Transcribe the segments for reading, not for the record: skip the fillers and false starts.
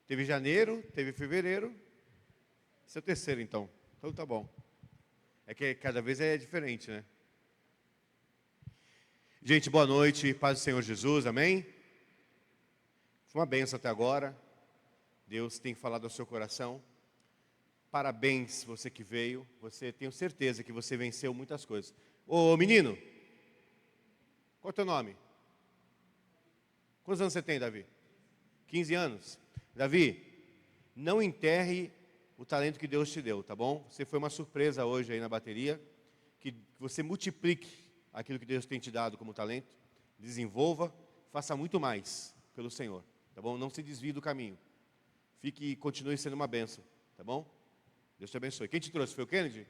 Teve janeiro, teve fevereiro. Esse é o terceiro, então. Então tá bom. É que cada vez é diferente, né? Gente, boa noite. Paz do Senhor Jesus, amém? Foi uma bênção até agora. Deus tem falado ao seu coração. Parabéns, você que veio. Tenho certeza que você venceu muitas coisas. Ô menino, qual é o teu nome? Quantos anos você tem, Davi? 15 anos. Davi, não enterre o talento que Deus te deu, tá bom? Você foi uma surpresa hoje aí na bateria. Que você multiplique aquilo que Deus tem te dado como talento. Desenvolva, faça muito mais pelo Senhor, tá bom? Não se desvie do caminho. Fique e continue sendo uma bênção, tá bom? Deus te abençoe. Quem te trouxe? Foi o Kennedy?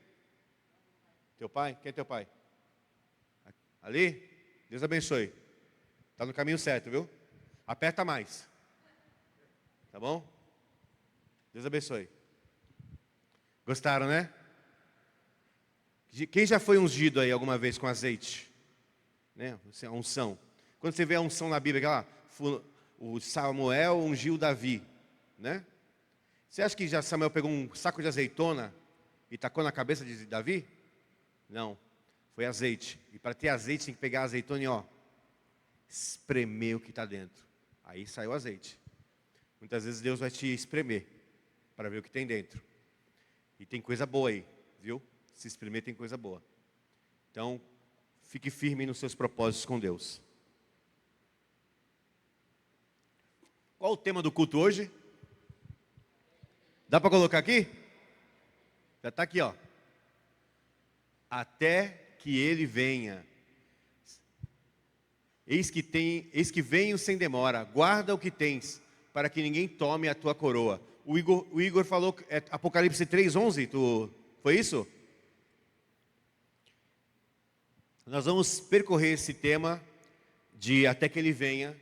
Teu pai? Quem é teu pai? Ali? Deus abençoe. Está no caminho certo, viu? Aperta mais. Tá bom? Deus abençoe. Gostaram, né? Quem já foi ungido aí alguma vez com azeite? Né? A unção. Quando você vê a unção na Bíblia, aquela, o Samuel ungiu Davi, né? Você acha que já Samuel pegou um saco de azeitona e tacou na cabeça de Davi? Não, foi azeite. E para ter azeite tem que pegar a azeitona e espremer o que está dentro. Aí saiu o azeite. Muitas vezes Deus vai te espremer para ver o que tem dentro. E tem coisa boa aí, viu? Se espremer tem coisa boa. Então, fique firme nos seus propósitos com Deus. Qual o tema do culto hoje? Dá para colocar aqui? Já está aqui, ó. Até que ele venha. Eis que venho sem demora. Guarda o que tens, para que ninguém tome a tua coroa. O Igor falou, Apocalipse 3:11, foi isso? Nós vamos percorrer esse tema de até que ele venha.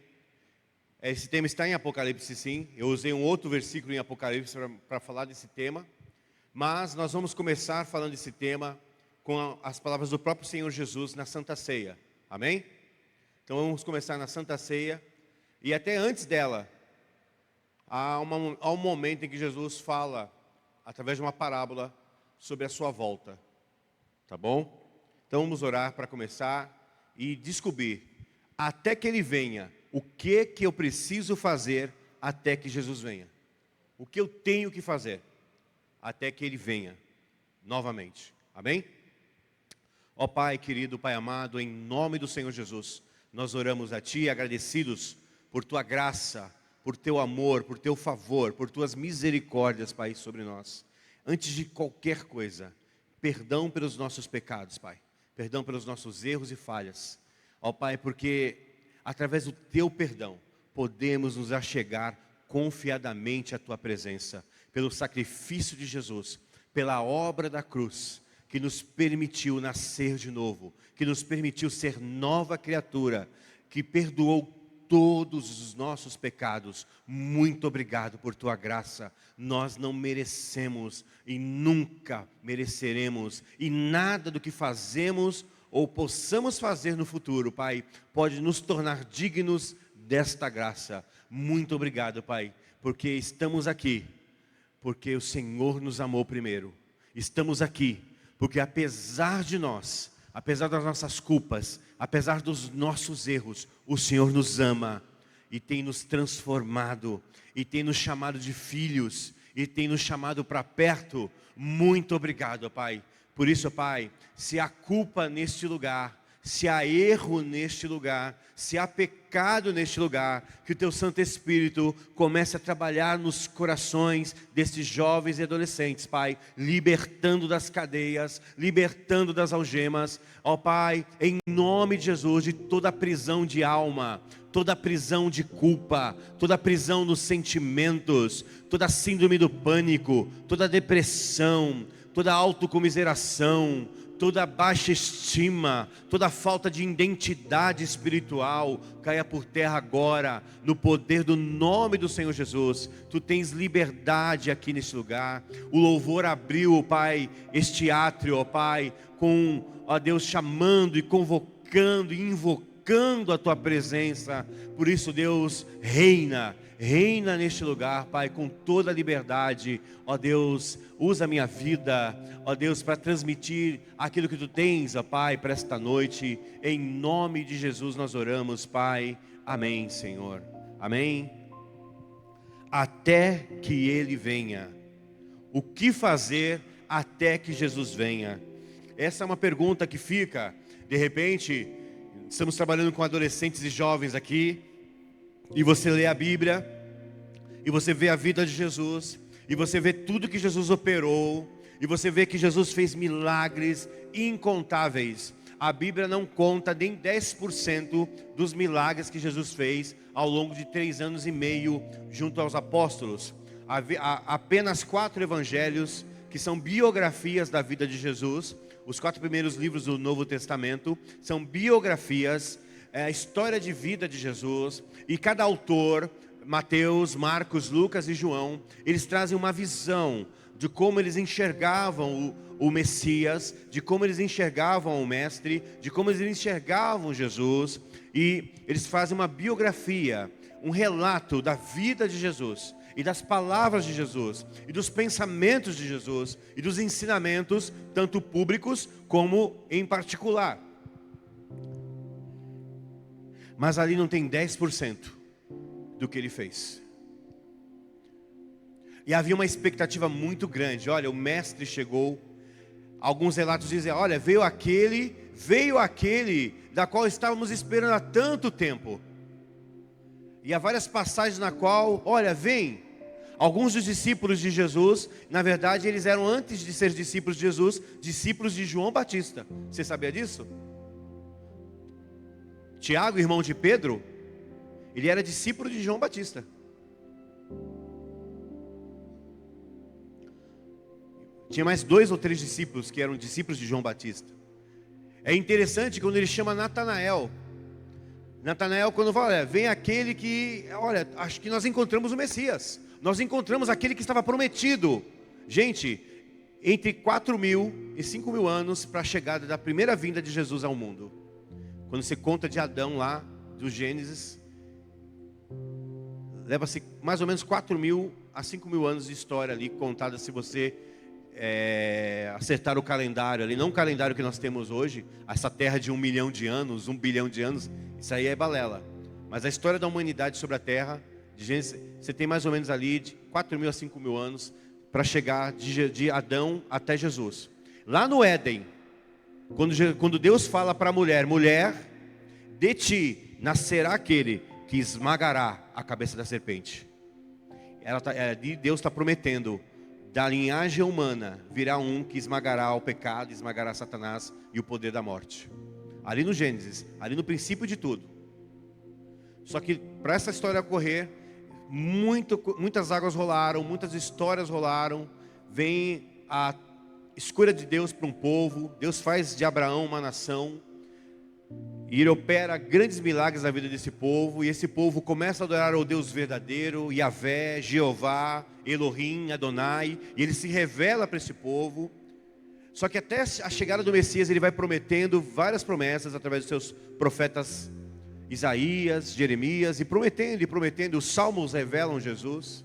Esse tema está em Apocalipse, sim. Eu usei um outro versículo em Apocalipse para falar desse tema. Mas nós vamos começar falando desse tema com as palavras do próprio Senhor Jesus na Santa Ceia. Amém? Então vamos começar na Santa Ceia. E até antes dela, há um momento em que Jesus fala, através de uma parábola, sobre a sua volta. Tá bom? Então vamos orar para começar e descobrir, até que ele venha, o que eu preciso fazer até que Jesus venha. O que eu tenho que fazer até que ele venha novamente. Amém? Ó Pai querido, Pai amado, em nome do Senhor Jesus, nós oramos a Ti agradecidos por Tua graça, por Teu amor, por Teu favor, por Tuas misericórdias, Pai, sobre nós. Antes de qualquer coisa, perdão pelos nossos pecados, Pai. Perdão pelos nossos erros e falhas. Ó Pai, porque através do Teu perdão, podemos nos achegar confiadamente à Tua presença. Pelo sacrifício de Jesus, pela obra da cruz, que nos permitiu nascer de novo, que nos permitiu ser nova criatura, que perdoou todos os nossos pecados. Muito obrigado por Tua graça. Nós não merecemos e nunca mereceremos, e nada do que fazemos ou possamos fazer no futuro, Pai, pode nos tornar dignos desta graça. Muito obrigado, Pai, porque estamos aqui, porque o Senhor nos amou primeiro. Estamos aqui, porque apesar de nós, apesar das nossas culpas, apesar dos nossos erros, o Senhor nos ama e tem nos transformado, e tem nos chamado de filhos, e tem nos chamado para perto. Muito obrigado, Pai. Por isso, Pai, se há culpa neste lugar, se há erro neste lugar, se há pecado neste lugar, que o Teu Santo Espírito comece a trabalhar nos corações desses jovens e adolescentes, Pai, libertando das cadeias, libertando das algemas, ó Pai, em nome de Jesus, de toda prisão de alma, toda prisão de culpa, toda prisão nos sentimentos, toda síndrome do pânico, toda depressão, toda autocomiseração, toda baixa estima, toda falta de identidade espiritual, caia por terra agora, no poder do nome do Senhor Jesus. Tu tens liberdade aqui nesse lugar. O louvor abriu, ó Pai, este átrio, ó Pai, com, ó Deus, chamando e convocando e invocando a Tua presença. Por isso, Deus, reina reina neste lugar, Pai, com toda a liberdade. Ó Deus, usa a minha vida, ó Deus, para transmitir aquilo que Tu tens, ó Pai, para esta noite. Em nome de Jesus nós oramos, Pai. Amém, Senhor. Amém. Até que Ele venha. O que fazer até que Jesus venha? Essa é uma pergunta que fica, de repente, estamos trabalhando com adolescentes e jovens aqui, e você lê a Bíblia, e você vê a vida de Jesus, e você vê tudo que Jesus operou, e você vê que Jesus fez milagres incontáveis. A Bíblia não conta nem 10% dos milagres que Jesus fez ao longo de 3 anos e meio junto aos apóstolos. Há apenas 4 evangelhos que são biografias da vida de Jesus. Os 4 primeiros livros do Novo Testamento são biografias, a história de vida de Jesus. E cada autor, Mateus, Marcos, Lucas e João, eles trazem uma visão de como eles enxergavam o Messias, de como eles enxergavam o Mestre, de como eles enxergavam Jesus. E eles fazem uma biografia, um relato da vida de Jesus, e das palavras de Jesus, e dos pensamentos de Jesus, e dos ensinamentos, tanto públicos como em particular. Mas ali não tem 10% do que Ele fez. E havia uma expectativa muito grande. Olha, o Mestre chegou. Alguns relatos dizem, olha, veio aquele da qual estávamos esperando há tanto tempo. E há várias passagens na qual, olha, vem. Alguns dos discípulos de Jesus, na verdade, eles eram, antes de ser discípulos de Jesus, discípulos de João Batista. Você sabia disso? Tiago, irmão de Pedro, ele era discípulo de João Batista. Tinha mais 2 ou 3 discípulos que eram discípulos de João Batista. É interessante quando ele chama Natanael. Natanael, quando fala, olha, vem aquele que, olha, acho que nós encontramos o Messias. Nós encontramos aquele que estava prometido. Gente, entre 4.000 e 5.000 anos para a chegada da primeira vinda de Jesus ao mundo. Quando você conta de Adão lá, do Gênesis, leva-se mais ou menos 4.000 a 5.000 anos de história ali, contada se você acertar o calendário ali. Não o calendário que nós temos hoje, essa terra de 1 milhão de anos, 1 bilhão de anos, isso aí é balela. Mas a história da humanidade sobre a terra, de Gênesis, você tem mais ou menos ali de 4.000 a 5.000 anos para chegar de Adão até Jesus. Lá no Éden, quando Deus fala para a mulher, mulher, de ti nascerá aquele que esmagará a cabeça da serpente. Deus está prometendo, da linhagem humana virá um que esmagará o pecado, esmagará Satanás e o poder da morte. Ali no Gênesis, ali no princípio de tudo. Só que para essa história ocorrer, muitas águas rolaram, muitas histórias rolaram. Vem a escolha de Deus para um povo. Deus faz de Abraão uma nação. E Ele opera grandes milagres na vida desse povo. E esse povo começa a adorar o Deus verdadeiro, Yahvé, Jeová, Elohim, Adonai. E Ele se revela para esse povo. Só que até a chegada do Messias, Ele vai prometendo várias promessas através dos seus profetas Isaías, Jeremias, e prometendo, os salmos revelam Jesus.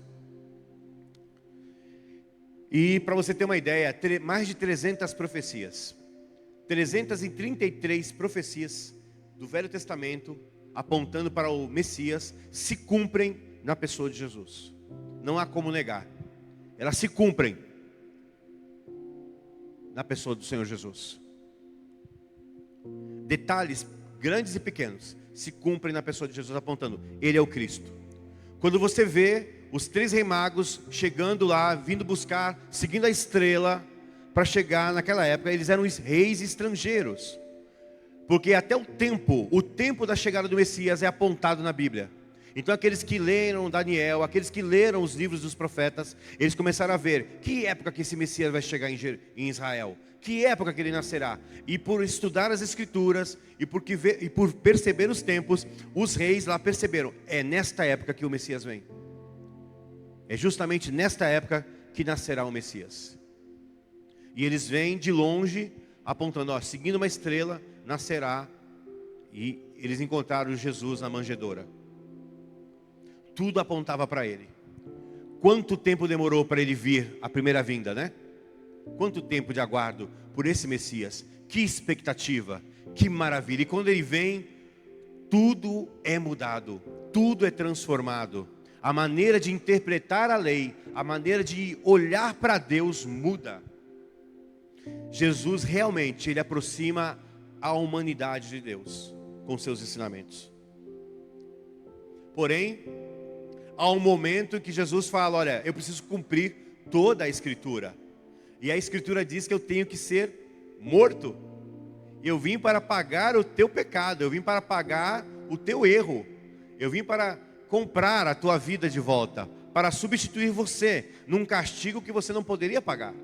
E para você ter uma ideia, mais de 300 profecias, 333 profecias do Velho Testamento, apontando para o Messias, se cumprem na pessoa de Jesus. Não há como negar, elas se cumprem na pessoa do Senhor Jesus. Detalhes grandes e pequenos se cumprem na pessoa de Jesus, apontando, Ele é o Cristo. Quando você vê os 3 reis magos chegando lá, vindo buscar, seguindo a estrela, para chegar naquela época, eles eram reis estrangeiros. Porque até o tempo da chegada do Messias é apontado na Bíblia. Então aqueles que leram Daniel, aqueles que leram os livros dos profetas, eles começaram a ver, que época que esse Messias vai chegar em Israel? Que época que ele nascerá? E por estudar as Escrituras, e por perceber os tempos, os reis lá perceberam, é nesta época que o Messias vem. É justamente nesta época que nascerá o Messias. E eles vêm de longe, apontando, seguindo uma estrela, nascerá. E eles encontraram Jesus na manjedoura. Tudo apontava para ele. Quanto tempo demorou para ele vir a primeira vinda, né? Quanto tempo de aguardo por esse Messias. Que expectativa, que maravilha. E quando ele vem, tudo é mudado, tudo é transformado. A maneira de interpretar a lei, a maneira de olhar para Deus muda. Jesus realmente, ele aproxima a humanidade de Deus com seus ensinamentos. Porém, há um momento que Jesus fala, olha, eu preciso cumprir toda a Escritura. E a Escritura diz que eu tenho que ser morto. Eu vim para pagar o teu pecado, eu vim para pagar o teu erro. Eu vim para comprar a tua vida de volta, para substituir você num castigo que você não poderia pagar.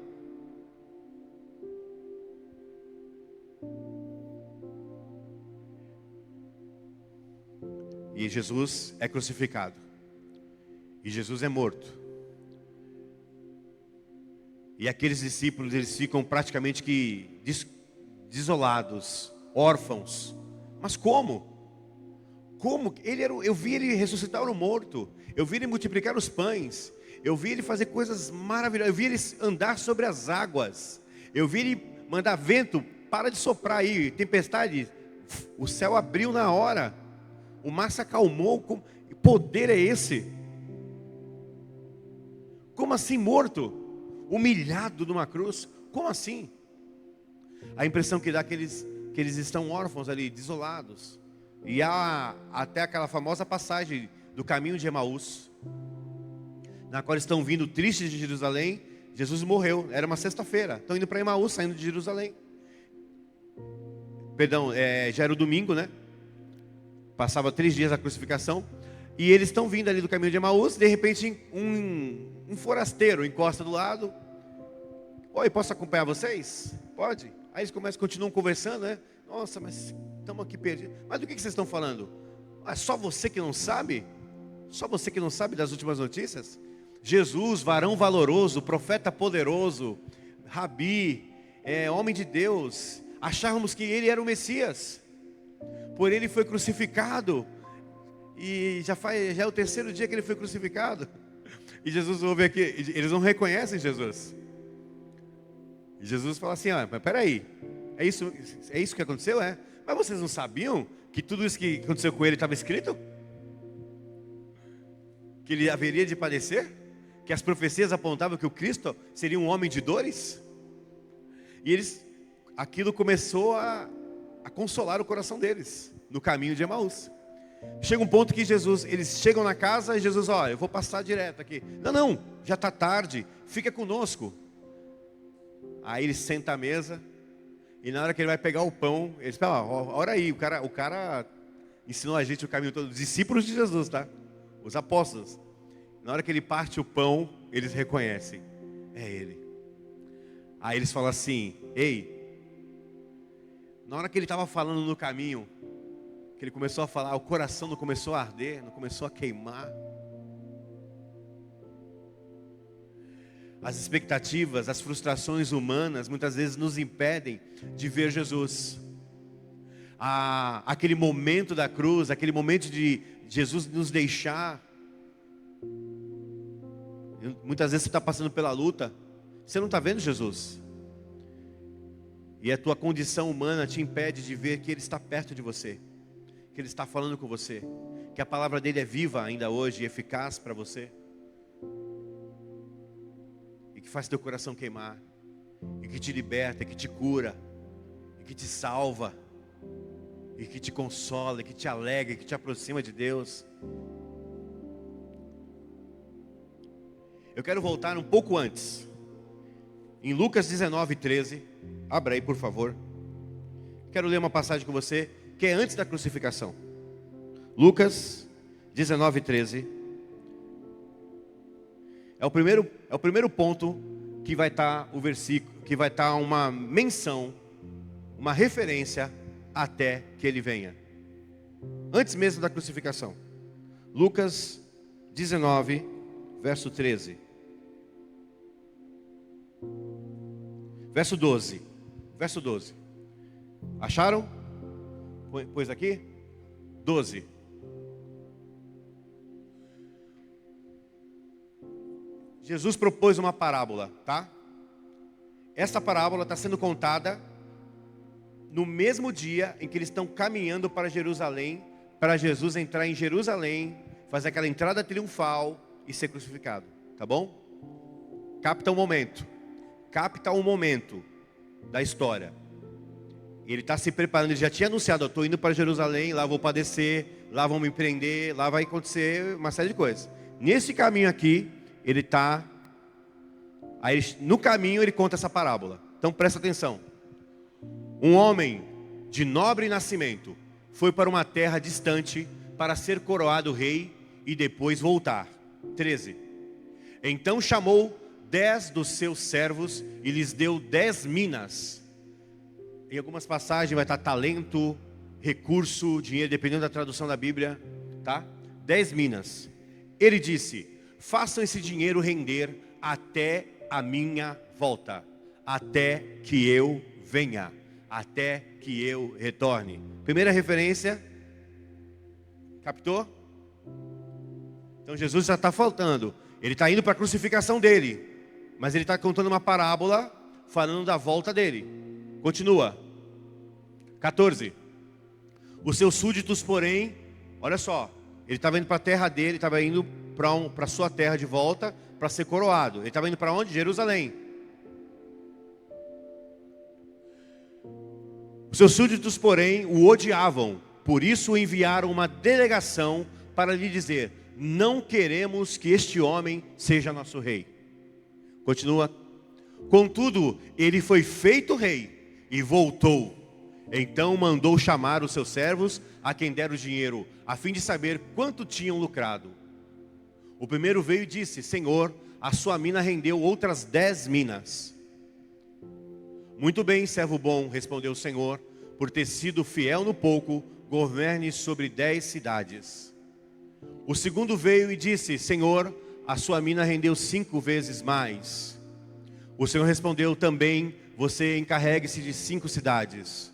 E Jesus é crucificado. E Jesus é morto. E aqueles discípulos, eles ficam praticamente que desolados, órfãos. Mas como? Como? Eu vi ele ressuscitar o morto. Eu vi ele multiplicar os pães. Eu vi ele fazer coisas maravilhosas. Eu vi ele andar sobre as águas. Eu vi ele mandar vento, para de soprar aí, tempestade. O céu abriu na hora. O mar se acalmou. Que poder é esse? Como assim morto? Humilhado numa cruz? Como assim? A impressão que dá que eles estão órfãos ali, desolados. E há até aquela famosa passagem do caminho de Emaús, na qual estão vindo tristes de Jerusalém. Jesus morreu, era uma sexta-feira. Estão indo para Emaús, saindo de Jerusalém. Perdão, já era o domingo, né? Passava 3 dias a crucificação. E eles estão vindo ali do caminho de Emaús. De repente um forasteiro encosta do lado. Oi, posso acompanhar vocês? Pode? Aí eles continuam conversando, né? Nossa, mas estamos aqui perdidos. Mas do que vocês estão falando? É só você que não sabe? Só você que não sabe das últimas notícias? Jesus, varão valoroso, profeta poderoso, rabi, homem de Deus. Achávamos que ele era o Messias. Por ele foi crucificado. E já é o 3º dia que ele foi crucificado. E Jesus ouve aqui, eles não reconhecem Jesus. E Jesus fala assim, mas peraí, é isso que aconteceu? Mas vocês não sabiam que tudo isso que aconteceu com ele estava escrito? Que ele haveria de padecer? Que as profecias apontavam que o Cristo seria um homem de dores? E aquilo começou a consolar o coração deles, no caminho de Emaús. Chega um ponto que eles chegam na casa e Jesus, eu vou passar direto aqui. Não, já está tarde, fica conosco. Aí ele senta à mesa, e na hora que ele vai pegar o pão, ele diz, ora aí, o cara ensinou a gente o caminho todo, os discípulos de Jesus, tá? Os apóstolos. Na hora que ele parte o pão, eles reconhecem, é ele. Aí eles falam assim, ei, na hora que ele estava falando no caminho, que ele começou a falar, o coração não começou a arder, não começou a queimar. As expectativas, as frustrações humanas muitas vezes nos impedem de ver Jesus. Aquele momento da cruz, aquele momento de Jesus nos deixar. Muitas vezes você está passando pela luta, você não está vendo Jesus. E a tua condição humana te impede de ver que Ele está perto de você, que Ele está falando com você, que a palavra dEle é viva ainda hoje e eficaz para você. E que faz teu coração queimar, e que te liberta, e que te cura, e que te salva, e que te consola, e que te alegra, e que te aproxima de Deus. Eu quero voltar um pouco antes, em Lucas 19:13, abra aí por favor. Quero ler uma passagem com você, que é antes da crucificação. Lucas 19:13. É o primeiro ponto que vai estar o versículo, que vai estar uma menção, uma referência até que ele venha. Antes mesmo da crucificação. Lucas 19, verso 13. Verso 12. Verso 12. Acharam? Pois aqui? 12. Jesus propôs uma parábola, tá? Essa parábola está sendo contada no mesmo dia em que eles estão caminhando para Jerusalém, para Jesus entrar em Jerusalém, fazer aquela entrada triunfal e ser crucificado, tá bom? Capta o momento da história. Ele está se preparando, ele já tinha anunciado, eu estou indo para Jerusalém, lá vou padecer, lá vão me prender, lá vai acontecer uma série de coisas. Nesse caminho aqui, ele está, no caminho ele conta essa parábola. Então presta atenção. Um homem de nobre nascimento foi para uma terra distante para ser coroado rei e depois voltar. 13. Então chamou 10 dos seus servos e lhes deu 10 minas. Em algumas passagens vai estar talento, recurso, dinheiro, dependendo da tradução da Bíblia, tá? 10 minas. Ele disse: façam esse dinheiro render até a minha volta, até que eu venha, até que eu retorne. Primeira referência, captou? Então Jesus já está faltando. Ele está indo para a crucificação dele, mas ele está contando uma parábola falando da volta dele. Continua. 14. Os seus súditos, porém, olha só, ele estava indo para a terra dele, estava indo para a sua terra de volta para ser coroado. Ele estava indo para onde? Jerusalém. Os seus súditos, porém, o odiavam. Por isso enviaram uma delegação para lhe dizer: não queremos que este homem seja nosso rei. Continua. Contudo, ele foi feito rei e voltou. Então mandou chamar os seus servos, a quem deram o dinheiro, a fim de saber quanto tinham lucrado. O primeiro veio e disse: Senhor, a sua mina rendeu outras 10 minas. Muito bem, servo bom, respondeu o Senhor, por ter sido fiel no pouco, governe sobre 10 cidades. O segundo veio e disse: Senhor, a sua mina rendeu 5 vezes mais. O Senhor respondeu: também você encarregue-se de 5 cidades.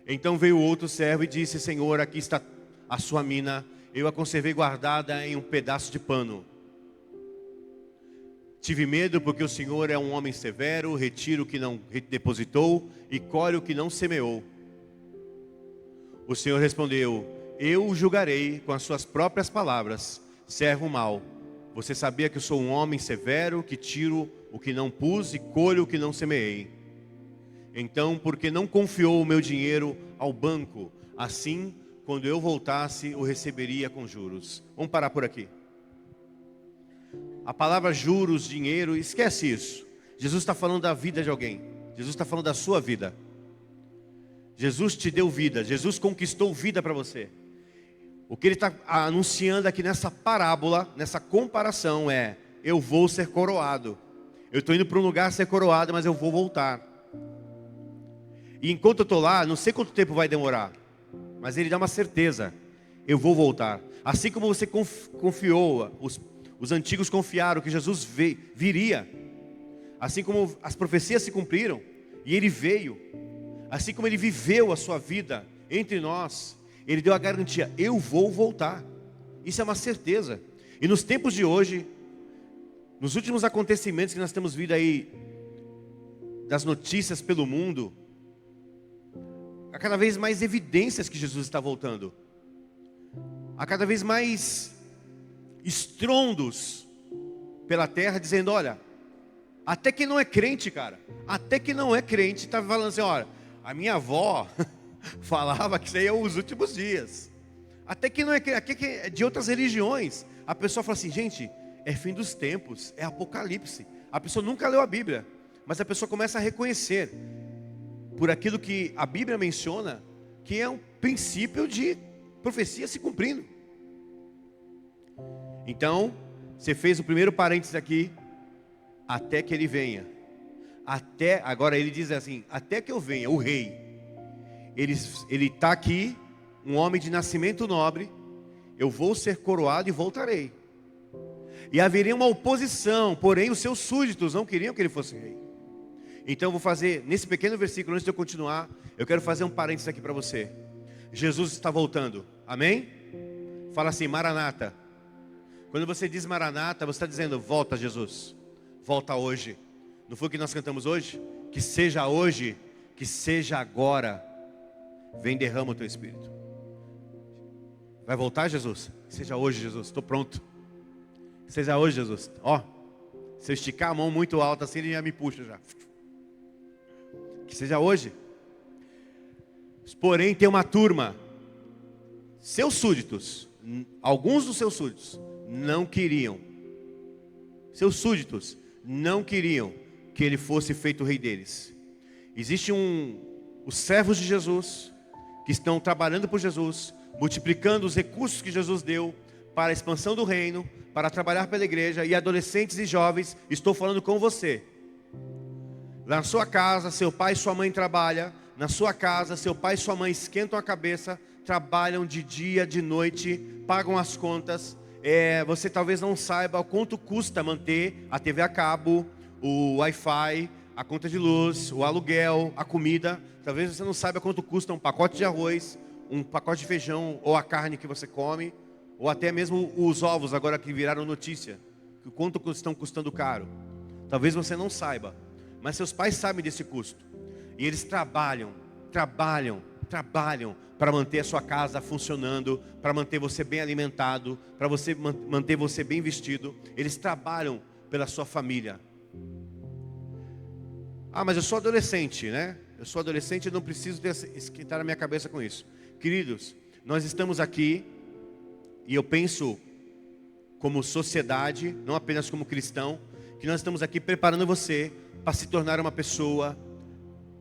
Então veio outro servo e disse: Senhor, aqui está a sua mina, eu a conservei guardada em um pedaço de pano. Tive medo porque o Senhor é um homem severo, retira o que não depositou e colhe o que não semeou. O Senhor respondeu: eu o julgarei com as suas próprias palavras, servo mau. Você sabia que eu sou um homem severo, que tiro o que não pus e colho o que não semeei. Então, porque não confiou o meu dinheiro ao banco, assim, quando eu voltasse, o receberia com juros. Vamos parar por aqui. A palavra juros, dinheiro, esquece isso. Jesus está falando da vida de alguém. Jesus está falando da sua vida. Jesus te deu vida. Jesus conquistou vida para você. O que ele está anunciando aqui nessa parábola, nessa comparação é: eu vou ser coroado. Eu estou indo para um lugar ser coroado, mas eu vou voltar. E enquanto eu estou lá, não sei quanto tempo vai demorar, mas ele dá uma certeza: eu vou voltar. Assim como você confiou, os antigos confiaram que Jesus viria. Assim como as profecias se cumpriram e ele veio. Assim como ele viveu a sua vida entre nós, ele deu a garantia: eu vou voltar. Isso é uma certeza. E nos tempos de hoje, nos últimos acontecimentos que nós temos visto aí, das notícias pelo mundo, há cada vez mais evidências que Jesus está voltando. Há cada vez mais estrondos pela terra dizendo: olha, até quem não é crente, cara, até quem não é crente está falando assim: olha, a minha avó falava que isso aí é os últimos dias. Até quem não é crente, é de outras religiões, a pessoa fala assim: gente, é fim dos tempos, é Apocalipse. A pessoa nunca leu a Bíblia, mas a pessoa começa a reconhecer, por aquilo que a Bíblia menciona, que é um princípio de profecia se cumprindo. Então, você fez o primeiro parênteses aqui: até que ele venha. Agora ele diz assim: até que eu venha, o rei. Ele está aqui, um homem de nascimento nobre. Eu vou ser coroado e voltarei. E haveria uma oposição, porém os seus súditos não queriam que ele fosse rei. Então eu vou fazer, nesse pequeno versículo, antes de eu continuar, eu quero fazer um parênteses aqui para você. Jesus está voltando, amém? Fala assim: Maranata. Quando você diz Maranata, você está dizendo, volta Jesus, volta hoje. Não foi o que nós cantamos hoje? Que seja hoje, que seja agora. Vem, derrama o teu Espírito. Vai voltar, Jesus? Que seja hoje, Jesus, estou pronto. Que seja hoje, Jesus. Ó, se eu esticar a mão muito alta assim, ele já me puxa já. Que seja hoje. Porém, tem uma turma, seus súditos, alguns dos seus súditos, não queriam. Seus súditos não queriam que ele fosse feito rei deles. Existe os servos de Jesus, que estão trabalhando por Jesus, multiplicando os recursos que Jesus deu para a expansão do reino, para trabalhar pela igreja, e adolescentes e jovens, estou falando com você. Lá na sua casa, seu pai e sua mãe trabalham. Na sua casa, seu pai e sua mãe esquentam a cabeça, trabalham de dia, de noite, pagam as contas. Você talvez não saiba o quanto custa manter a TV a cabo, o Wi-Fi, a conta de luz, o aluguel, a comida. Talvez você não saiba quanto custa um pacote de arroz, um pacote de feijão, ou a carne que você come, ou até mesmo os ovos agora que viraram notícia, que quanto estão custando caro. Talvez você não saiba, mas seus pais sabem desse custo. E eles trabalham para manter a sua casa funcionando, para manter você bem alimentado, para manter você bem vestido. Eles trabalham pela sua família. Ah, mas eu sou adolescente, né? Eu sou adolescente e não preciso esquentar a minha cabeça com isso. Queridos, nós estamos aqui, e eu penso como sociedade, não apenas como cristão, que nós estamos aqui preparando você para se tornar uma pessoa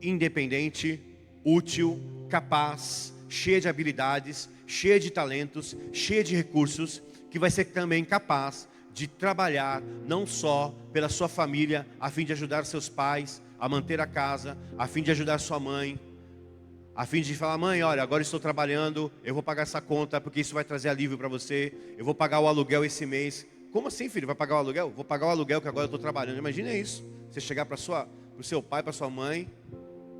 independente, útil, capaz, cheia de habilidades, cheia de talentos, cheia de recursos, que vai ser também capaz de trabalhar não só pela sua família, a fim de ajudar seus pais a manter a casa, a fim de ajudar sua mãe, a fim de falar, mãe, olha, agora estou trabalhando, eu vou pagar essa conta, porque isso vai trazer alívio para você, eu vou pagar o aluguel esse mês. Como assim, filho? Vai pagar o aluguel? Vou pagar o aluguel que agora eu estou trabalhando. Imagina isso, você chegar para o seu pai, para sua mãe,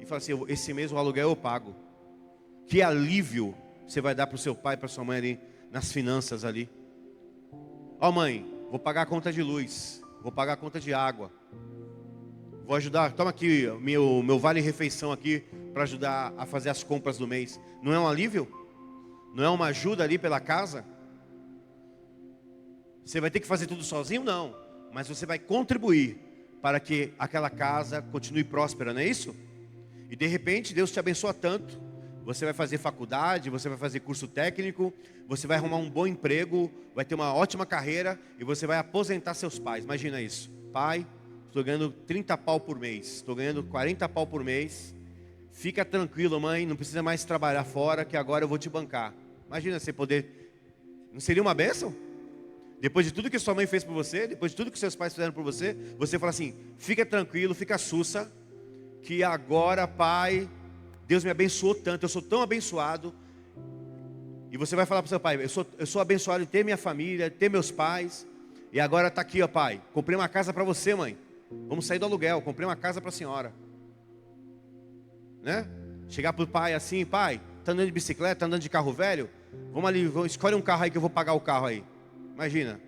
e falar assim, esse mês o aluguel eu pago. Que alívio você vai dar para o seu pai, para sua mãe ali, nas finanças ali. Ó, mãe, vou pagar a conta de luz, vou pagar a conta de água, vou ajudar, toma aqui meu vale-refeição aqui, para ajudar a fazer as compras do mês. Não é um alívio? Não é uma ajuda ali pela casa? Você vai ter que fazer tudo sozinho? Não, mas você vai contribuir para que aquela casa continue próspera, não é isso? E de repente Deus te abençoa tanto, você vai fazer faculdade, você vai fazer curso técnico, você vai arrumar um bom emprego, vai ter uma ótima carreira e você vai aposentar seus pais. Imagina isso, pai, estou ganhando 30 pau por mês, estou ganhando 40 pau por mês, fica tranquilo, mãe, não precisa mais trabalhar fora, que agora eu vou te bancar. Imagina você poder, não seria uma bênção? Depois de tudo que sua mãe fez por você, depois de tudo que seus pais fizeram por você, você fala assim, fica tranquilo, fica sussa, que agora, pai, Deus me abençoou tanto, eu sou tão abençoado. E você vai falar para o seu pai, eu sou abençoado em ter minha família, ter meus pais. E agora está aqui, ó, pai, comprei uma casa para você, mãe. Vamos sair do aluguel, comprei uma casa para a senhora. Né? Chegar para o pai assim, pai, está andando de bicicleta, está andando de carro velho? Vamos ali, escolhe um carro aí que eu vou pagar o carro aí. Imagina,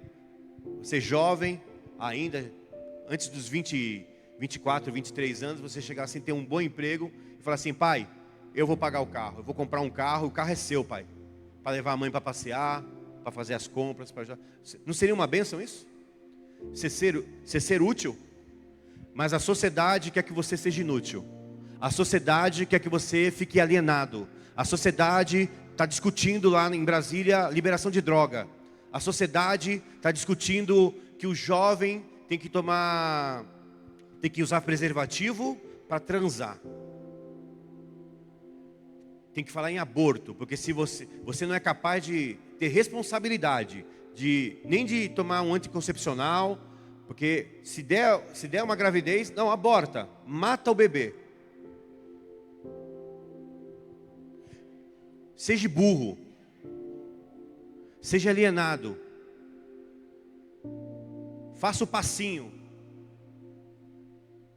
você jovem ainda, antes dos 24, 23 anos, você chegar assim, ter um bom emprego e falar assim, pai, eu vou pagar o carro, eu vou comprar um carro, o carro é seu, pai, para levar a mãe para passear, para fazer as compras, para ajudar. Não seria uma bênção isso? Você ser útil? Mas a sociedade quer que você seja inútil, a sociedade quer que você fique alienado, a sociedade está discutindo lá em Brasília liberação de droga, a sociedade está discutindo que o jovem tem que usar preservativo para transar. Tem que falar em aborto, porque se você não é capaz de ter responsabilidade, nem de tomar um anticoncepcional, porque se der uma gravidez, não, aborta, mata o bebê. Seja burro, seja alienado, faça o passinho,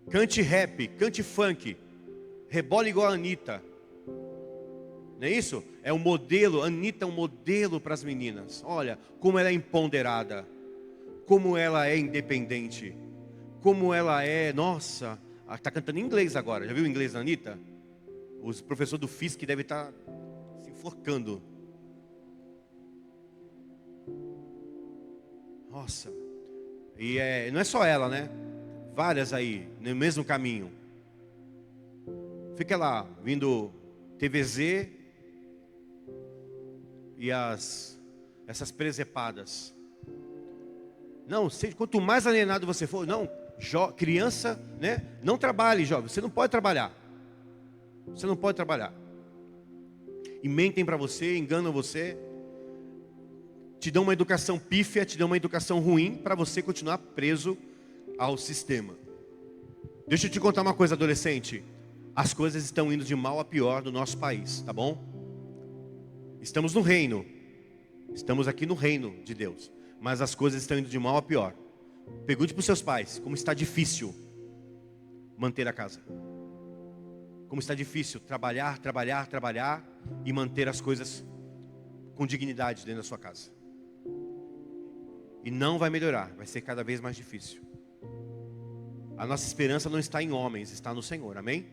cante rap, cante funk, rebole igual a Anitta. Não é isso? É um modelo, a Anitta é um modelo para as meninas. Olha como ela é empoderada. como ela é independente, como ela é, nossa, está cantando em inglês agora, já viu o inglês da Anitta? Os professores do FISC devem estar se enforcando. Nossa, e não é só ela, né? Várias aí, no mesmo caminho. Fica lá, vindo TVZ e essas presepadas. Não, quanto mais alienado você for, não, criança, né? Não trabalhe, jovem, você não pode trabalhar. Você não pode trabalhar. E mentem para você, enganam você, te dão uma educação pífia, te dão uma educação ruim para você continuar preso ao sistema. Deixa eu te contar uma coisa, adolescente. As coisas estão indo de mal a pior no nosso país, tá bom? Estamos no reino. Estamos aqui no reino de Deus. Mas as coisas estão indo de mal a pior. Pergunte para os seus pais como está difícil manter a casa. Como está difícil trabalhar e manter as coisas com dignidade dentro da sua casa. E não vai melhorar, vai ser cada vez mais difícil. A nossa esperança não está em homens, está no Senhor, amém?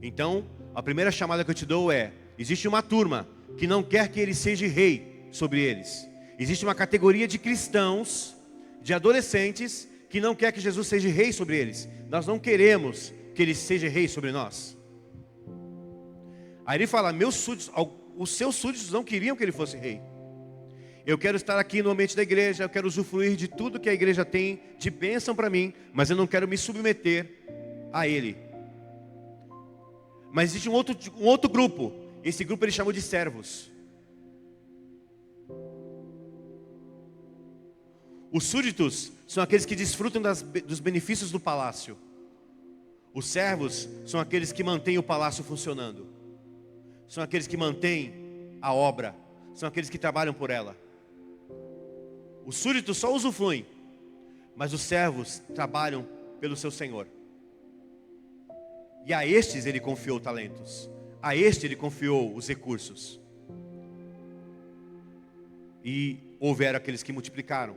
Então, a primeira chamada que eu te dou é: existe uma turma que não quer que ele seja rei sobre eles. Existe uma categoria de cristãos, de adolescentes, que não quer que Jesus seja rei sobre eles. Nós não queremos que ele seja rei sobre nós. Aí ele fala: meus súditos, os seus súditos não queriam que ele fosse rei. Eu quero estar aqui no ambiente da igreja, eu quero usufruir de tudo que a igreja tem de bênção para mim, mas eu não quero me submeter a ele. Mas existe um outro grupo. Esse grupo ele chamou de servos. Os súditos são aqueles que desfrutam dos benefícios do palácio. Os servos são aqueles que mantêm o palácio funcionando. São aqueles que mantêm a obra. São aqueles que trabalham por ela. Os súditos só usufruem, mas os servos trabalham pelo seu Senhor. E a estes ele confiou talentos. A este ele confiou os recursos. E houveram aqueles que multiplicaram.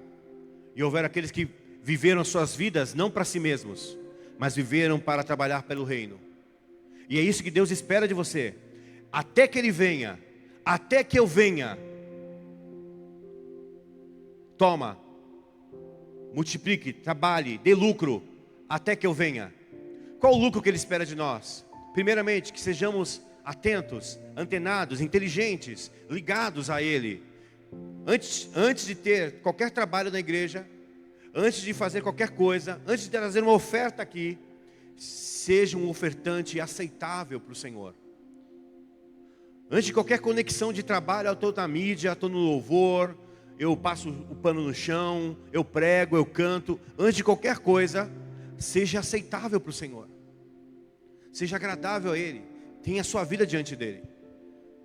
E houveram aqueles que viveram suas vidas não para si mesmos, mas viveram para trabalhar pelo reino. E é isso que Deus espera de você. Até que Ele venha, até que eu venha, toma, multiplique, trabalhe, dê lucro, até que eu venha. Qual o lucro que Ele espera de nós? Primeiramente, que sejamos atentos, antenados, inteligentes, ligados a Ele. Antes de ter qualquer trabalho na igreja, antes de fazer qualquer coisa, antes de trazer uma oferta aqui, seja um ofertante aceitável para o Senhor. Antes de qualquer conexão de trabalho, eu estou na mídia, estou no louvor, eu passo o pano no chão, eu prego, eu canto. Antes de qualquer coisa, seja aceitável para o Senhor. Seja agradável a Ele. Tenha a sua vida diante dEle.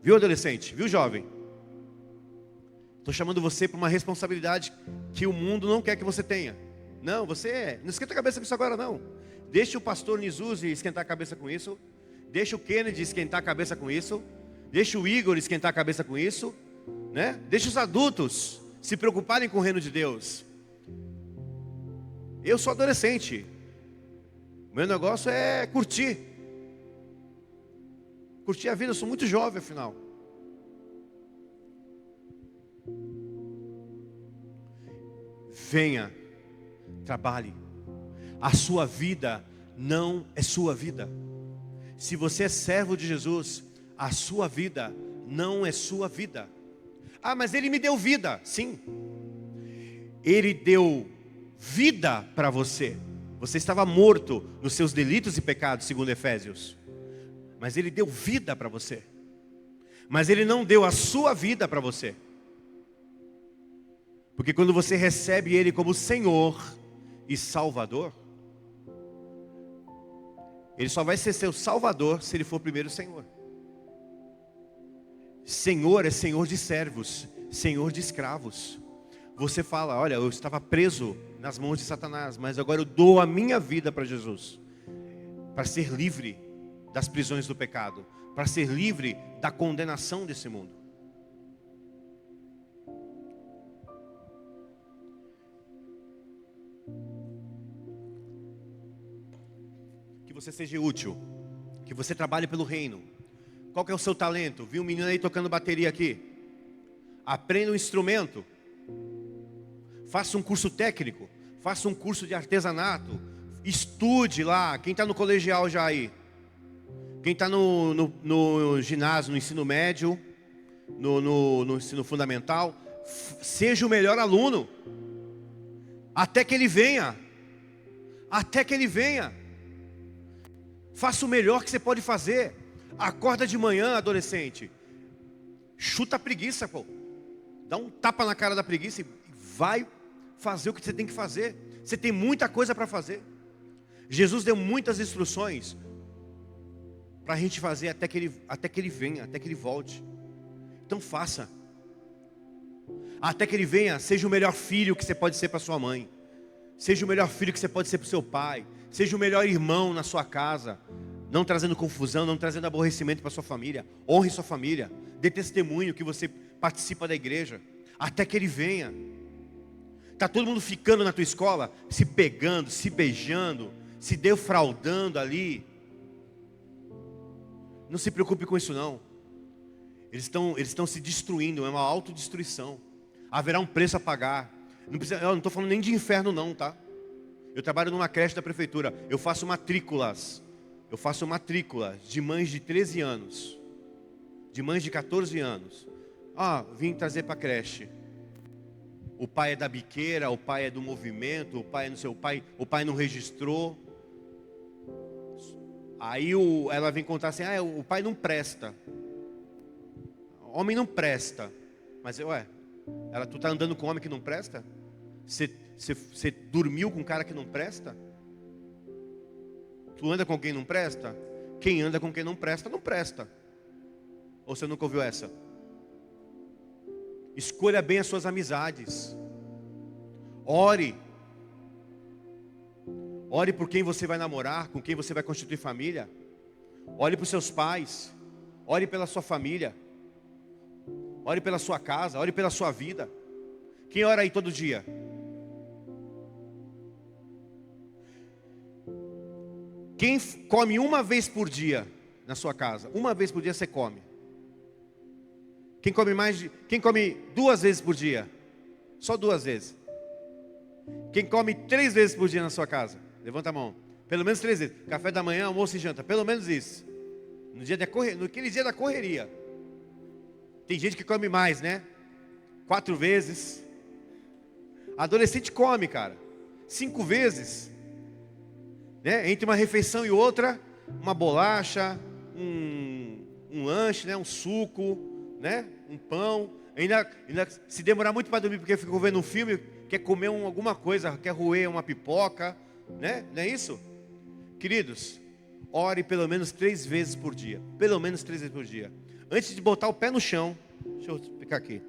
Viu, adolescente? Viu, jovem? Estou chamando você para uma responsabilidade que o mundo não quer que você tenha. Não, não esquenta a cabeça com isso agora, não. Deixa o pastor Nizuzi esquentar a cabeça com isso. Deixa o Kennedy esquentar a cabeça com isso. Deixa o Igor esquentar a cabeça com isso, né? Deixa os adultos se preocuparem com o reino de Deus. Eu sou adolescente. O meu negócio é curtir. Curtir a vida, eu sou muito jovem afinal. Venha, trabalhe. A sua vida não é sua vida. Se você é servo de Jesus, a sua vida não é sua vida. Ah, mas Ele me deu vida. Sim, Ele deu vida para você. Você estava morto nos seus delitos e pecados, segundo Efésios. Mas Ele deu vida para você. Mas Ele não deu a sua vida para você. Porque quando você recebe Ele como Senhor e Salvador, Ele só vai ser seu Salvador se Ele for primeiro Senhor. Senhor é Senhor de servos, Senhor de escravos. Você fala: olha, eu estava preso nas mãos de Satanás, mas agora eu dou a minha vida para Jesus, para ser livre das prisões do pecado, para ser livre da condenação desse mundo. que você seja útil, que você trabalhe pelo reino. Qual que é o seu talento? Vi um menino aí tocando bateria aqui. Aprenda um instrumento. Faça um curso técnico. Faça um curso de artesanato. Estude lá. Quem está no colegial já aí? Quem está no ginásio, no ensino médio, no ensino fundamental, seja o melhor aluno. Até que ele venha. Até que ele venha. Faça o melhor que você pode fazer. Acorda de manhã, adolescente. Chuta a preguiça, pô. Dá um tapa na cara da preguiça e vai fazer o que você tem que fazer. Você tem muita coisa para fazer. Jesus deu muitas instruções para a gente fazer até que ele venha, até que ele volte. Então faça. Até que ele venha, seja o melhor filho que você pode ser para sua mãe. Seja o melhor filho que você pode ser para o seu pai. Seja o melhor irmão na sua casa. Não trazendo confusão, não trazendo aborrecimento para sua família. Honre sua família. Dê testemunho que você participa da igreja. Até que ele venha. Está todo mundo ficando na tua escola, se pegando, se beijando, se defraudando ali. Não se preocupe com isso não. Eles estão se destruindo, é uma autodestruição. Haverá um preço a pagar. Eu não estou falando nem de inferno não, tá? Eu trabalho numa creche da prefeitura. Eu faço matrículas de mães de 13 anos. De mães de 14 anos. Vim trazer para a creche. O pai é da biqueira, o pai é do movimento, o pai é no seu pai, o pai não registrou. Aí ela vem contar assim, o pai não presta. Homem não presta. Mas tu tá andando com homem que não presta? Você dormiu com um cara que não presta? Tu anda com quem não presta? Quem anda com quem não presta, não presta. Ou você nunca ouviu essa? Escolha bem as suas amizades. Ore. Ore por quem você vai namorar, com quem você vai constituir família. Ore por seus pais. Ore pela sua família. Ore pela sua casa, ore pela sua vida. Quem ora aí todo dia? Quem come uma vez por dia na sua casa? Uma vez por dia você come. Quem come 2 vezes por dia? Só 2 vezes. Quem come 3 vezes por dia na sua casa? Levanta a mão. Pelo menos 3 vezes. Café da manhã, almoço e janta. Pelo menos isso. Naquele dia da correria. Tem gente que come mais, né? 4 vezes. Adolescente come, cara. 5 vezes. Né? Entre uma refeição e outra, uma bolacha, um lanche, né? Um suco, né? Um pão. Ainda se demorar muito para dormir porque ficou vendo um filme, quer comer alguma coisa, quer roer uma pipoca, né? Não é isso? Queridos, ore pelo menos 3 vezes por dia. Pelo menos 3 vezes por dia. Antes de botar o pé no chão, deixa eu explicar aqui.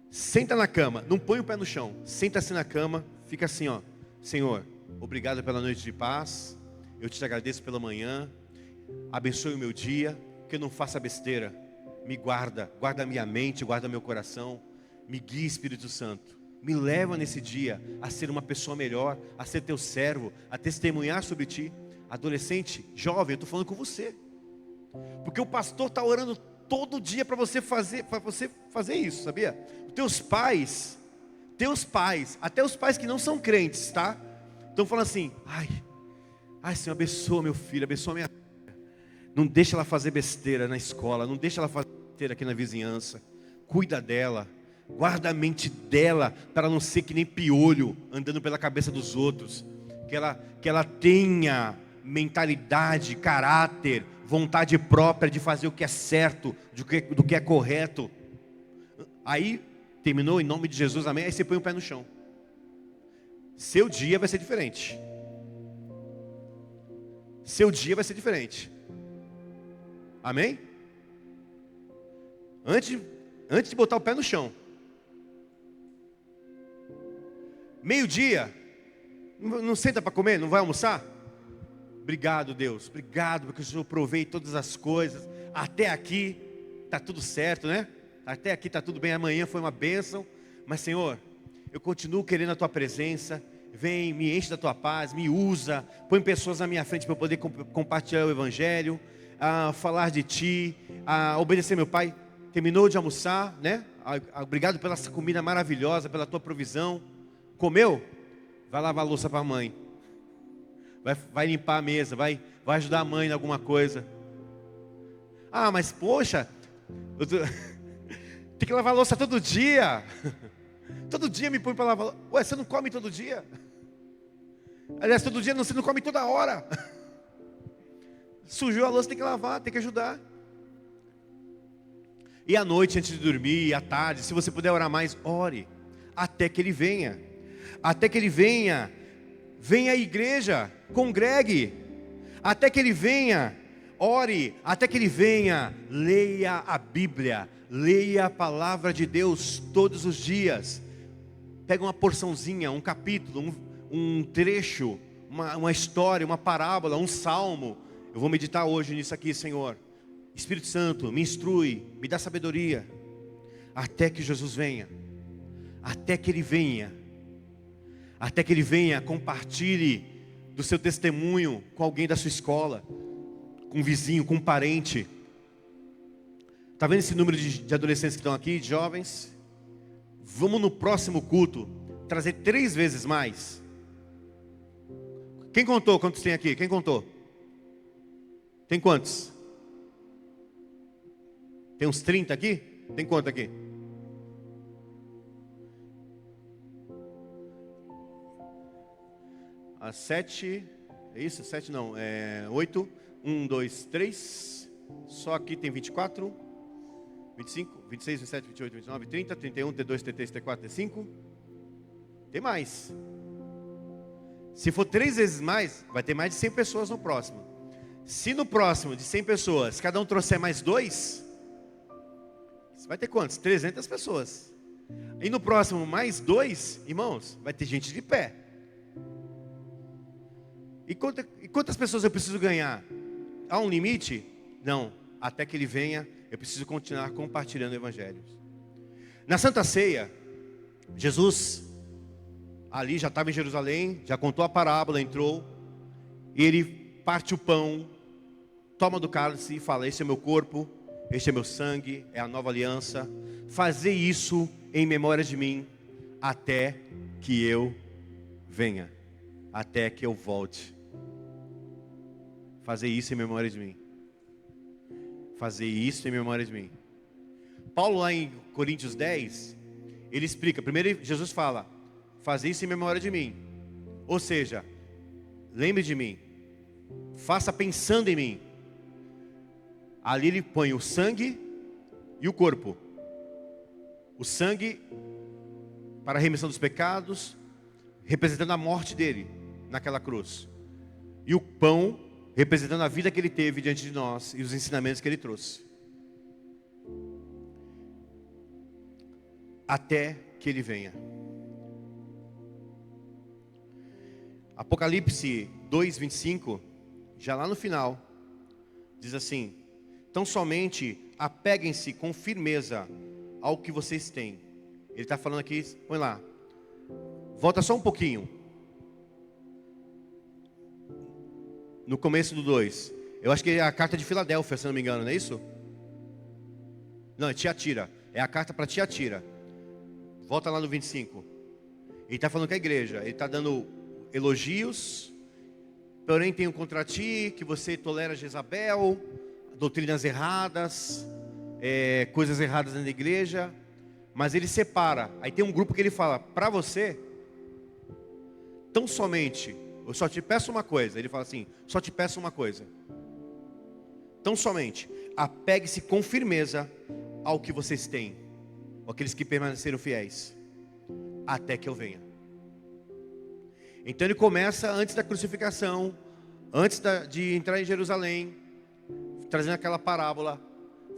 Senta na cama, não põe o pé no chão. Senta-se na cama, fica assim, ó. Senhor, obrigado pela noite de paz. Eu te agradeço pela manhã. Abençoe o meu dia, que eu não faça besteira. Me guarda a minha mente, guarda meu coração. Me guia, Espírito Santo. Me leva nesse dia a ser uma pessoa melhor, a ser teu servo, a testemunhar sobre ti. Adolescente, jovem, eu estou falando com você. Porque o pastor está orando todo dia para você fazer isso, sabia? Teus pais, até os pais que não são crentes, tá? Estão falando assim, ai Senhor, abençoa meu filho, abençoa minha filha. Não deixa ela fazer besteira na escola, não deixa ela fazer besteira aqui na vizinhança. Cuida dela, guarda a mente dela, para não ser que nem piolho, andando pela cabeça dos outros. Que ela tenha mentalidade, caráter, vontade própria de fazer o que é certo, do que é correto. Aí, terminou, em nome de Jesus, amém. Aí você põe o pé no chão. Seu dia vai ser diferente. Seu dia vai ser diferente. Amém? Antes de botar o pé no chão. Meio-dia, não senta para comer, não vai almoçar? Obrigado, Deus. Obrigado porque o Senhor provei todas as coisas. Até aqui está tudo certo, né? Até aqui está tudo bem. Amanhã foi uma bênção. Mas, Senhor, eu continuo querendo a Tua presença. vem, me enche da tua paz, me usa, põe pessoas na minha frente para eu poder compartilhar o Evangelho, falar de ti, obedecer meu pai. Terminou de almoçar, né? Obrigado pela essa comida maravilhosa, pela tua provisão. Comeu? Vai lavar a louça para a mãe. Vai limpar a mesa, vai ajudar a mãe em alguma coisa. Mas poxa, tem que lavar a louça todo dia. Todo dia me põe para lavar. Ué, você não come todo dia? Aliás, todo dia você não come toda hora. Sujou a louça, tem que lavar, tem que ajudar. E à noite, antes de dormir, e à tarde, se você puder orar mais, ore. Até que Ele venha. Até que Ele venha. Venha à igreja, congregue. Até que Ele venha, ore. Até que Ele venha, leia a Bíblia. Leia a palavra de Deus todos os dias. Pega uma porçãozinha, um capítulo, um trecho, uma história, uma parábola, um salmo. Eu vou meditar hoje nisso aqui, Senhor. Espírito Santo, me instrui, me dá sabedoria. Até que Jesus venha. Até que Ele venha. Até que Ele venha, compartilhe do seu testemunho com alguém da sua escola, com um vizinho, com um parente. Está vendo esse número de adolescentes que estão aqui, de jovens? Vamos no próximo culto trazer 3 vezes mais. Quem contou quantos tem aqui? Quem contou? Tem quantos? Tem uns 30 aqui? Tem quanto aqui? Às 7, é isso? 7 não, 8. 1, 2, 3. Só aqui tem 24, 25, 26, 27, 28, 29, 30, 31, T2, T3, T4, T5. Tem mais. Se for 3 vezes mais, vai ter mais de 100 pessoas no próximo. Se no próximo de 100 pessoas, cada um trouxer mais 2, você vai ter quantos? 300 pessoas. E no próximo mais 2, irmãos, vai ter gente de pé. E quantas pessoas eu preciso ganhar? Há um limite? Não. Até que Ele venha, eu preciso continuar compartilhando o Evangelho. Na Santa Ceia, Jesus ali já estava em Jerusalém, já contou a parábola, entrou, e Ele parte o pão, toma do cálice e fala: este é meu corpo, este é meu sangue, é a nova aliança. Fazer isso em memória de mim, até que eu venha, até que eu volte. Fazer isso em memória de mim. Fazer isso em memória de mim. Paulo lá em Coríntios 10, ele explica, primeiro Jesus fala: fazer isso em memória de mim. Ou seja, lembre de mim, faça pensando em mim. Ali ele põe o sangue e o corpo. O sangue para a remissão dos pecados, representando a morte dele naquela cruz. E o pão representando a vida que Ele teve diante de nós e os ensinamentos que Ele trouxe. Até que Ele venha. Apocalipse 2:25, já lá no final, diz assim: então somente apeguem-se com firmeza ao que vocês têm. Ele está falando aqui, põe lá, volta só um pouquinho. No começo do 2, eu acho que é a carta de Filadélfia, se não me engano, não é isso? Não, é Tiatira, é a carta para Tiatira. Volta lá no 25. Ele está falando com a igreja, ele está dando elogios, porém tenho contra ti que você tolera Jezabel, doutrinas erradas, coisas erradas na igreja, mas ele separa. Aí tem um grupo que ele fala: para você, tão somente, eu só te peço uma coisa. Ele fala assim: só te peço uma coisa. Tão somente apegue-se com firmeza ao que vocês têm, aqueles que permaneceram fiéis, até que eu venha. Então ele começa antes da crucificação, antes de entrar em Jerusalém, trazendo aquela parábola,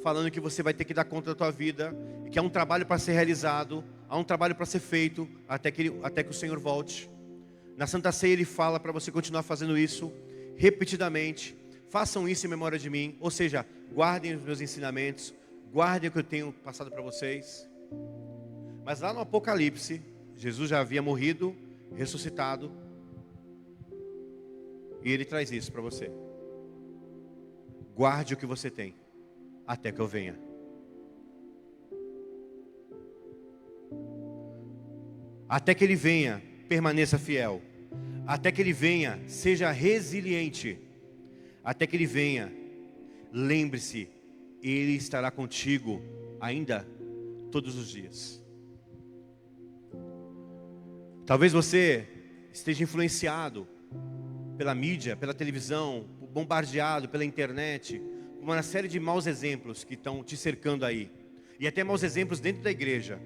falando que você vai ter que dar conta da tua vida, e que há um trabalho para ser realizado, há um trabalho para ser feito, até que o Senhor volte. Na Santa Ceia ele fala para você continuar fazendo isso, repetidamente. Façam isso em memória de mim, ou seja, guardem os meus ensinamentos, guardem o que eu tenho passado para vocês. Mas lá no Apocalipse, Jesus já havia morrido, ressuscitado. E Ele traz isso para você. Guarde o que você tem, até que eu venha. Até que Ele venha, permaneça fiel. Até que Ele venha, seja resiliente. Até que Ele venha, lembre-se, Ele estará contigo ainda todos os dias. Talvez você esteja influenciado pela mídia, pela televisão, bombardeado pela internet, uma série de maus exemplos que estão te cercando aí. E até maus exemplos dentro da igreja.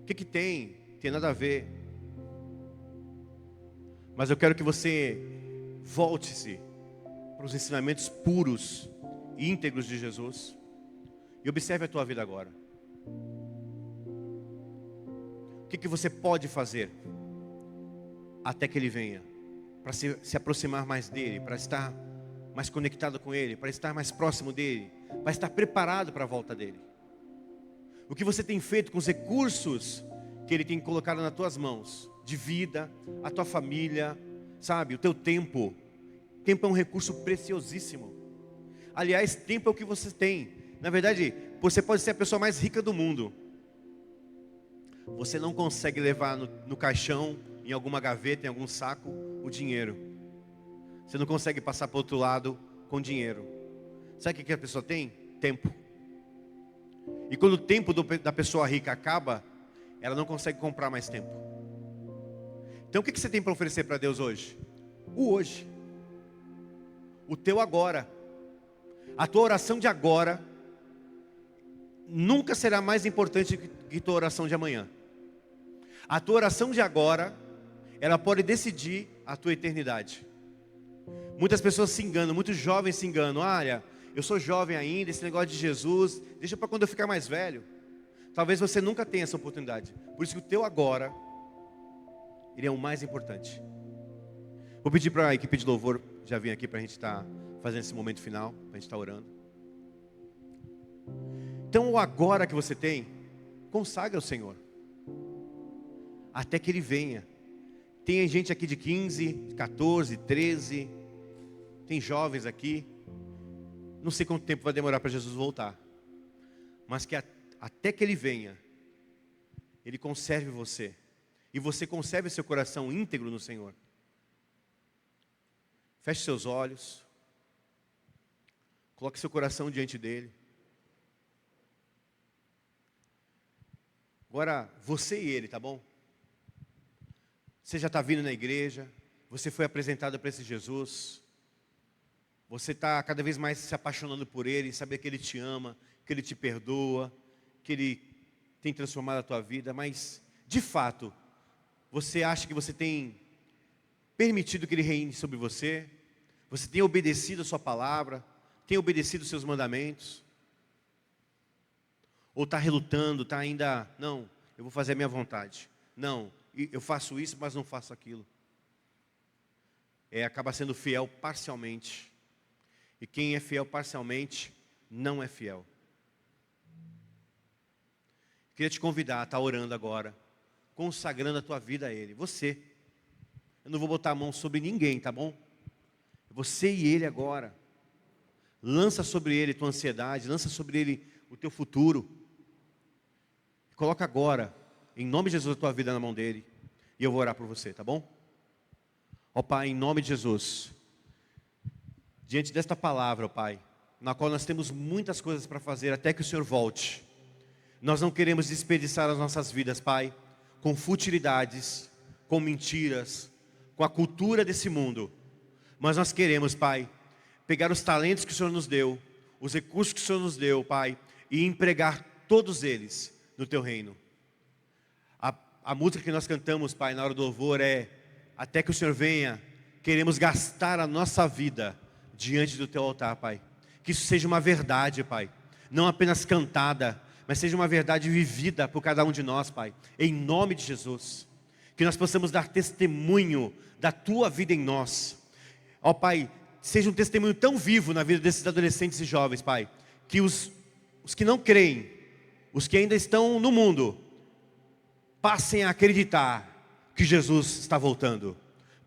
O que tem? Tem nada a ver. Mas eu quero que você volte-se para os ensinamentos puros e íntegros de Jesus. E observe a tua vida agora. O que você pode fazer até que Ele venha? Para se aproximar mais dEle, para estar mais conectado com Ele, para estar mais próximo dEle, para estar preparado para a volta dEle. O que você tem feito com os recursos que Ele tem colocado nas tuas mãos, de vida, a tua família, sabe, o teu tempo. Tempo é um recurso preciosíssimo. Aliás, tempo é o que você tem. Na verdade, você pode ser a pessoa mais rica do mundo. Você não consegue levar no caixão, em alguma gaveta, em algum saco, o dinheiro. Você não consegue passar para o outro lado com dinheiro. Sabe o que a pessoa tem? Tempo. E quando o tempo da pessoa rica acaba, ela não consegue comprar mais tempo. Então o que você tem para oferecer para Deus hoje? O hoje. O teu agora. A tua oração de agora nunca será mais importante que tua oração de amanhã. A tua oração de agora, ela pode decidir a tua eternidade. Muitas pessoas se enganam, muitos jovens se enganam. Olha, eu sou jovem ainda, esse negócio de Jesus, deixa para quando eu ficar mais velho. Talvez você nunca tenha essa oportunidade. Por isso que o teu agora, ele é o mais importante. Vou pedir para a equipe de louvor já vir aqui para a gente estar fazendo esse momento final, para a gente estar orando. Então o agora que você tem, consagra ao Senhor. Até que Ele venha. Tem gente aqui de 15, 14, 13. Tem jovens aqui. Não sei quanto tempo vai demorar para Jesus voltar. Mas que até que Ele venha, Ele conserve você. E você conserve seu coração íntegro no Senhor. Feche seus olhos. Coloque seu coração diante dEle. Agora, você e Ele, tá bom? Você já está vindo na igreja. Você foi apresentado para esse Jesus. Você está cada vez mais se apaixonando por Ele. Saber que Ele te ama, que Ele te perdoa, que Ele tem transformado a tua vida. Mas, de fato, você acha que você tem permitido que Ele reine sobre você? Você tem obedecido a sua palavra? Tem obedecido os seus mandamentos? Ou está relutando, está ainda, não, eu vou fazer a minha vontade. Não, eu faço isso, mas não faço aquilo. Acaba sendo fiel parcialmente. E quem é fiel parcialmente, não é fiel. Queria te convidar a estar orando agora, consagrando a tua vida a Ele. Você. Eu não vou botar a mão sobre ninguém, tá bom? Você e Ele agora. Lança sobre Ele tua ansiedade, lança sobre Ele o teu futuro. Coloca agora, em nome de Jesus, a tua vida na mão dEle. E eu vou orar por você, tá bom? Ó Pai, em nome de Jesus. Diante desta palavra, ó Pai, na qual nós temos muitas coisas para fazer até que o Senhor volte. Nós não queremos desperdiçar as nossas vidas, Pai, com futilidades, com mentiras, com a cultura desse mundo. Mas nós queremos, Pai, pegar os talentos que o Senhor nos deu, os recursos que o Senhor nos deu, Pai, e empregar todos eles no Teu reino. A música que nós cantamos, Pai, na hora do louvor é: até que o Senhor venha, queremos gastar a nossa vida diante do Teu altar, Pai. Que isso seja uma verdade, Pai, não apenas cantada, mas seja uma verdade vivida por cada um de nós, Pai, em nome de Jesus. Que nós possamos dar testemunho da Tua vida em nós. Ó Pai, seja um testemunho tão vivo na vida desses adolescentes e jovens, Pai, que os que não creem, os que ainda estão no mundo, passem a acreditar que Jesus está voltando.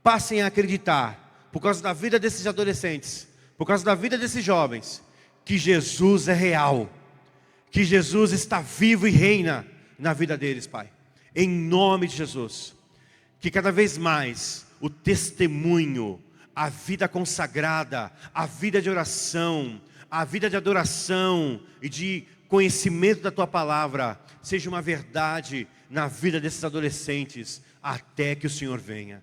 Passem a acreditar, por causa da vida desses adolescentes, por causa da vida desses jovens, que Jesus é real, que Jesus está vivo e reina na vida deles, Pai. Em nome de Jesus, que cada vez mais o testemunho, a vida consagrada, a vida de oração, a vida de adoração e de conhecimento da Tua palavra seja uma verdade na vida desses adolescentes, até que o Senhor venha.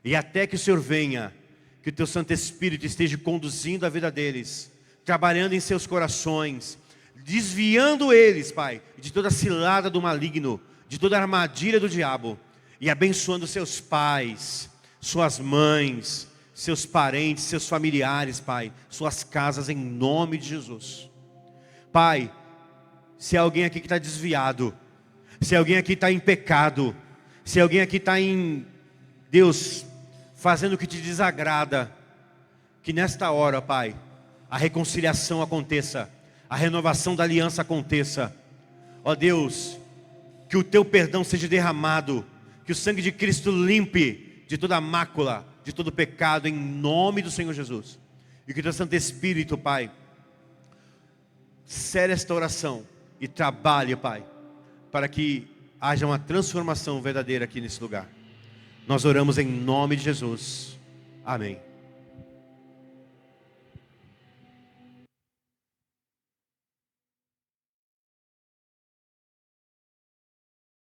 E até que o Senhor venha, que o Teu Santo Espírito esteja conduzindo a vida deles, trabalhando em seus corações, desviando eles, Pai, de toda cilada do maligno, de toda armadilha do diabo, e abençoando seus pais, suas mães, seus parentes, seus familiares, Pai, suas casas, em nome de Jesus. Pai, se há alguém aqui que está desviado, se alguém aqui está em pecado, se alguém aqui está em, Deus, fazendo o que te desagrada, que nesta hora, Pai, a reconciliação aconteça, a renovação da aliança aconteça. Ó Deus, que o Teu perdão seja derramado, que o sangue de Cristo limpe de toda mácula, de todo pecado, em nome do Senhor Jesus. E que o Teu Santo Espírito, Pai, cele esta oração e trabalhe, Pai, para que haja uma transformação verdadeira aqui nesse lugar. Nós oramos em nome de Jesus. Amém.